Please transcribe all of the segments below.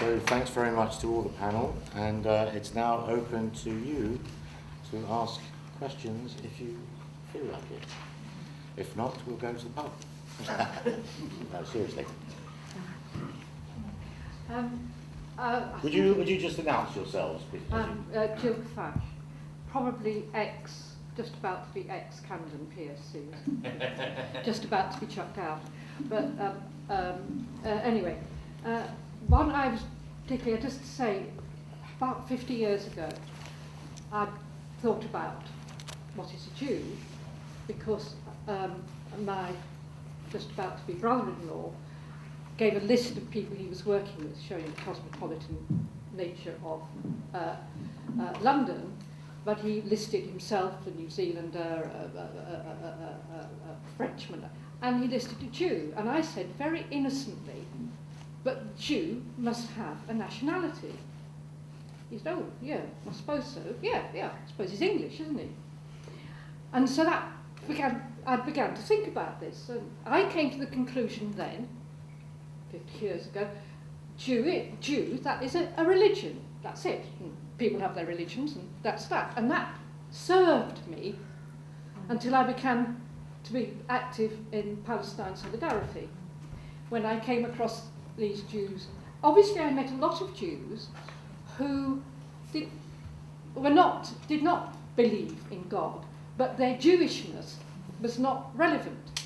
So thanks very much to all the panel, and it's now open to you to ask questions if you feel like it. If not, we'll go to the pub. No, seriously. Would you just announce yourselves? Jill Fash, probably just about to be ex-Camden PSC, just about to be chucked out. But anyway, one I was particularly, just to say, about 50 years ago, I thought about what is a Jew, because my just about to be brother-in-law gave a list of people he was working with, showing the cosmopolitan nature of London, but he listed himself, a New Zealander, a Frenchman, and he listed a Jew. And I said very innocently, but Jew must have a nationality. He said, oh, yeah, I suppose so. Yeah, I suppose he's English, isn't he? And so I began to think about this. And I came to the conclusion then, 50 years ago, Jew, that is a religion. That's it. And people have their religions, and that's that. And that served me until I began to be active in Palestine Solidarity. When I came across these Jews, obviously I met a lot of Jews who did not believe in God, but their Jewishness was not relevant.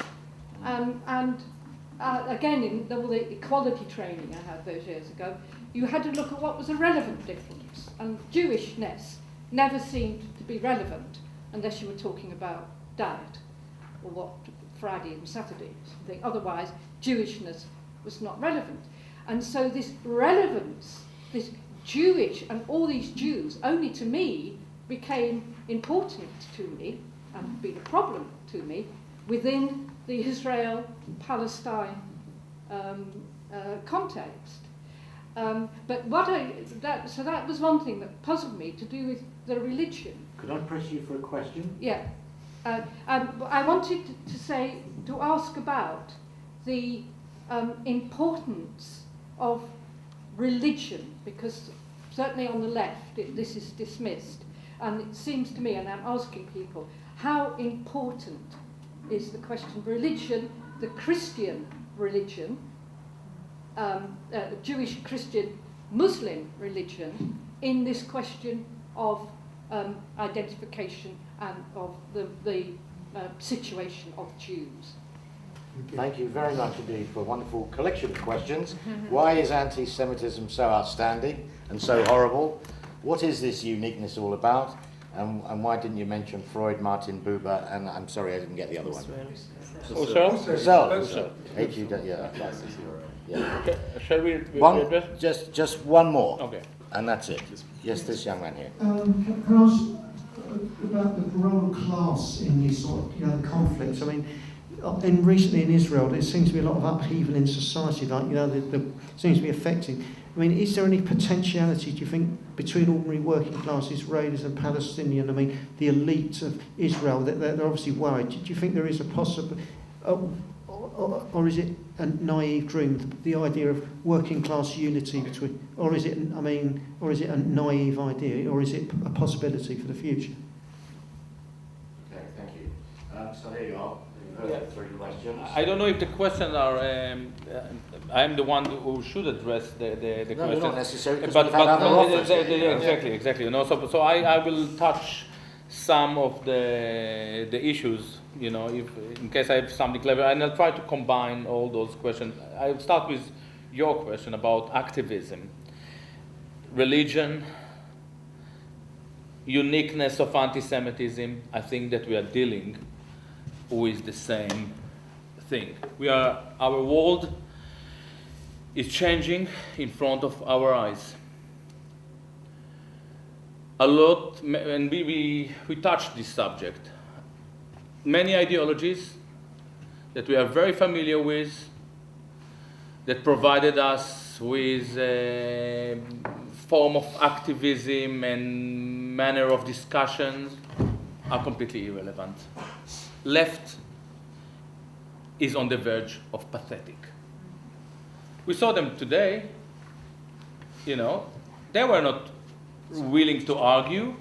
Again, in all the equality training I had those years ago, you had to look at what was a relevant difference, and Jewishness never seemed to be relevant unless you were talking about diet or what Friday and Saturday something. Otherwise, Jewishness was not relevant. And so this relevance, this Jewish and all these Jews, only to me became important to me and been a problem to me within the Israel-Palestine context. But so that was one thing that puzzled me, to do with the religion. Could I press you for a question? Yeah. I wanted to ask about the importance of religion, because certainly on the left this is dismissed, and it seems to me, and I'm asking people, how important is the question of religion, the Christian religion, Jewish, Christian, Muslim religion, in this question of identification and of the situation of Jews? Thank you very much indeed for a wonderful collection of questions. Why is anti-Semitism so outstanding and so horrible? What is this uniqueness all about? And why didn't you mention Freud, Martin Buber, and I'm sorry I didn't get the other one. Husserl. Yeah. Okay. Shall we just one more. Okay. And that's it. Yes, this young man here. Can I ask about the role of class in these sort of the conflicts? I mean, recently in Israel, there seems to be a lot of upheaval in society, like that seems to be affecting. I mean, is there any potentiality, do you think, between ordinary working class Israelis and Palestinian? I mean, the elite of Israel, they're obviously worried. Do you think there is a possible, or is it a naive dream, the idea of working class unity between, or is it a naive idea, or is it a possibility for the future? Okay, thank you. So here you are. Three questions. I don't know if the questions are. I'm the one who should address the questions. No, not necessarily, because we've had other offers. Exactly. You know, so I will touch some of the issues. You know, if in case I have something clever, and I'll try to combine all those questions. I'll start with your question about activism, religion, uniqueness of anti-Semitism. I think that we are dealing with the same thing. Our world is changing in front of our eyes. A lot, and we touched this subject. Many ideologies that we are very familiar with, that provided us with a form of activism and manner of discussions, are completely irrelevant. Left is on the verge of pathetic. We saw them today. they were not willing to argue.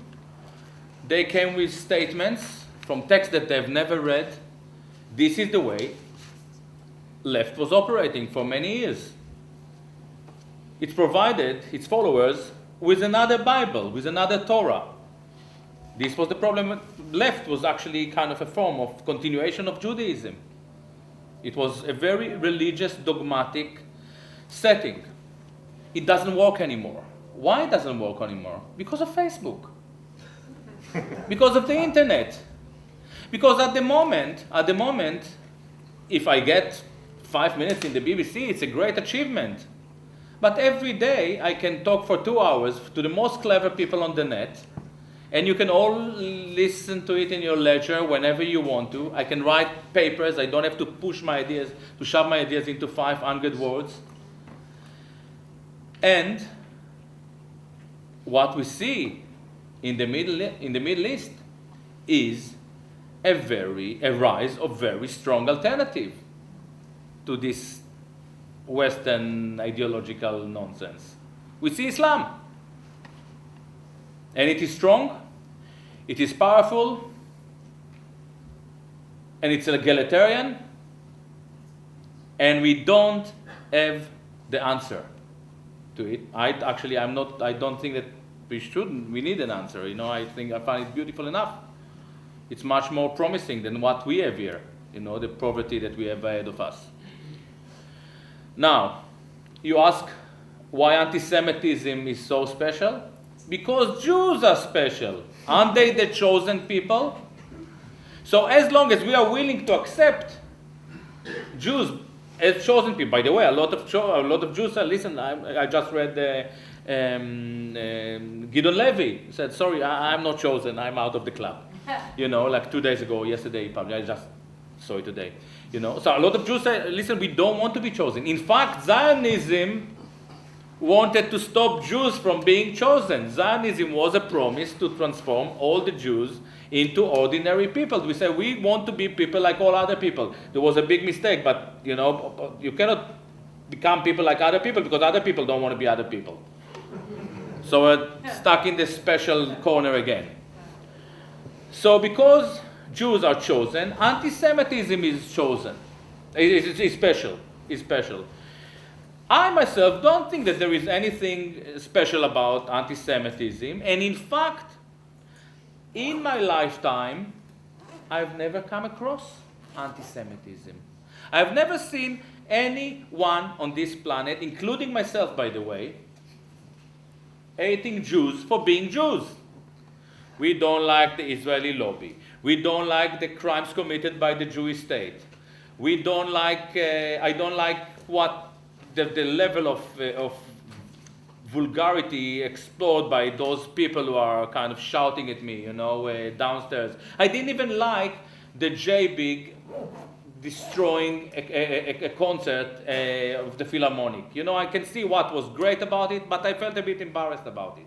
They came with statements from texts that they've never read. This is the way left was operating for many years. It provided its followers with another Bible, with another Torah. This was the problem. Left was actually kind of a form of continuation of Judaism. It was a very religious, dogmatic setting. It doesn't work anymore. Why it doesn't work anymore? Because of Facebook. Because of the internet. Because at the moment, if I get 5 minutes in the BBC, it's a great achievement. But every day I can talk for 2 hours to the most clever people on the net, and you can all listen to it in your leisure whenever you want to. I can write papers. I don't have to push my ideas, to shove my ideas into 500 words. And what we see in the Middle East is a rise of very strong alternative to this Western ideological nonsense. We see Islam. And it is strong, it is powerful, and it's egalitarian, and we don't have the answer to it. I don't think that we need an answer. I find it beautiful enough. It's much more promising than what we have here, the poverty that we have ahead of us. Now, you ask why anti-Semitism is so special? Because Jews are special. Aren't they the chosen people? So as long as we are willing to accept Jews as chosen people, by the way, a lot of Jews say, listen, I just read Gideon Levy said, sorry, I'm not chosen, I'm out of the club. Like 2 days ago, yesterday, probably, I just saw it today. So a lot of Jews say, listen, we don't want to be chosen. In fact, Zionism wanted to stop Jews from being chosen. Zionism was a promise to transform all the Jews into ordinary people. We say we want to be people like all other people. There was a big mistake, but you cannot become people like other people because other people don't want to be other people. So we're stuck in this special corner again. So because Jews are chosen, anti-Semitism is chosen. It's special. It's special. I myself don't think that there is anything special about anti-Semitism, and in fact, in my lifetime, I've never come across anti-Semitism. I've never seen anyone on this planet, including myself, by the way, hating Jews for being Jews. We don't like the Israeli lobby. We don't like the crimes committed by the Jewish state. I don't like what the level of vulgarity explored by those people who are kind of shouting at me, downstairs. I didn't even like the J-Big destroying a concert of the Philharmonic. I can see what was great about it, but I felt a bit embarrassed about it.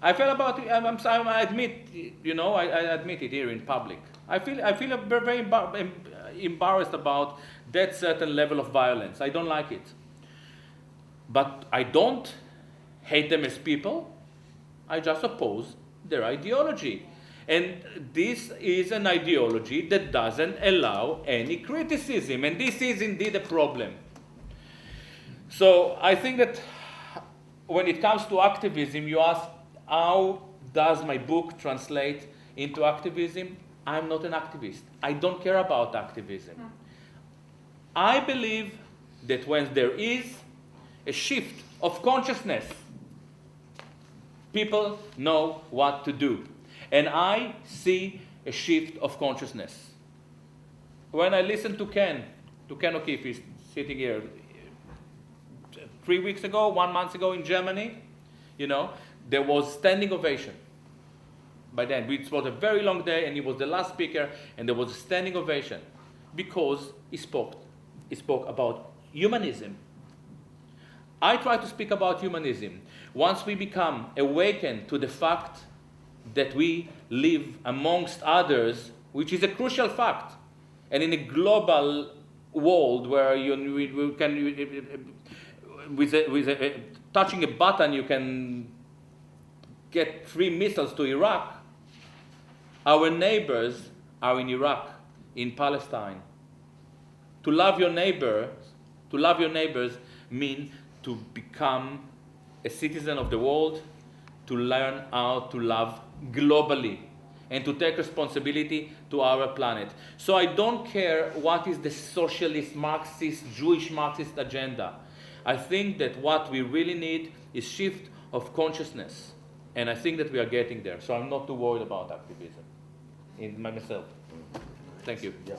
I admit it here in public. I feel very embarrassed about that certain level of violence. I don't like it. But I don't hate them as people. I just oppose their ideology. And this is an ideology that doesn't allow any criticism. And this is indeed a problem. So I think that when it comes to activism, you ask, how does my book translate into activism? I'm not an activist. I don't care about activism. I believe that when there is a shift of consciousness, people know what to do. And I see a shift of consciousness. When I listened to Ken O'Keefe, he's sitting here, 1 month ago in Germany, there was standing ovation. By then, it was a very long day, and he was the last speaker, and there was a standing ovation because he spoke about humanism. I try to speak about humanism. Once we become awakened to the fact that we live amongst others, which is a crucial fact, and in a global world where touching a button, you can get 3 missiles to Iraq. Our neighbors are in Iraq, in Palestine. To love your neighbors mean to become a citizen of the world, to learn how to love globally, and to take responsibility to our planet. So I don't care what is the socialist, Marxist, Jewish Marxist agenda. I think that what we really need is shift of consciousness. And I think that we are getting there. So I'm not too worried about activism in myself. Thank you. Yeah.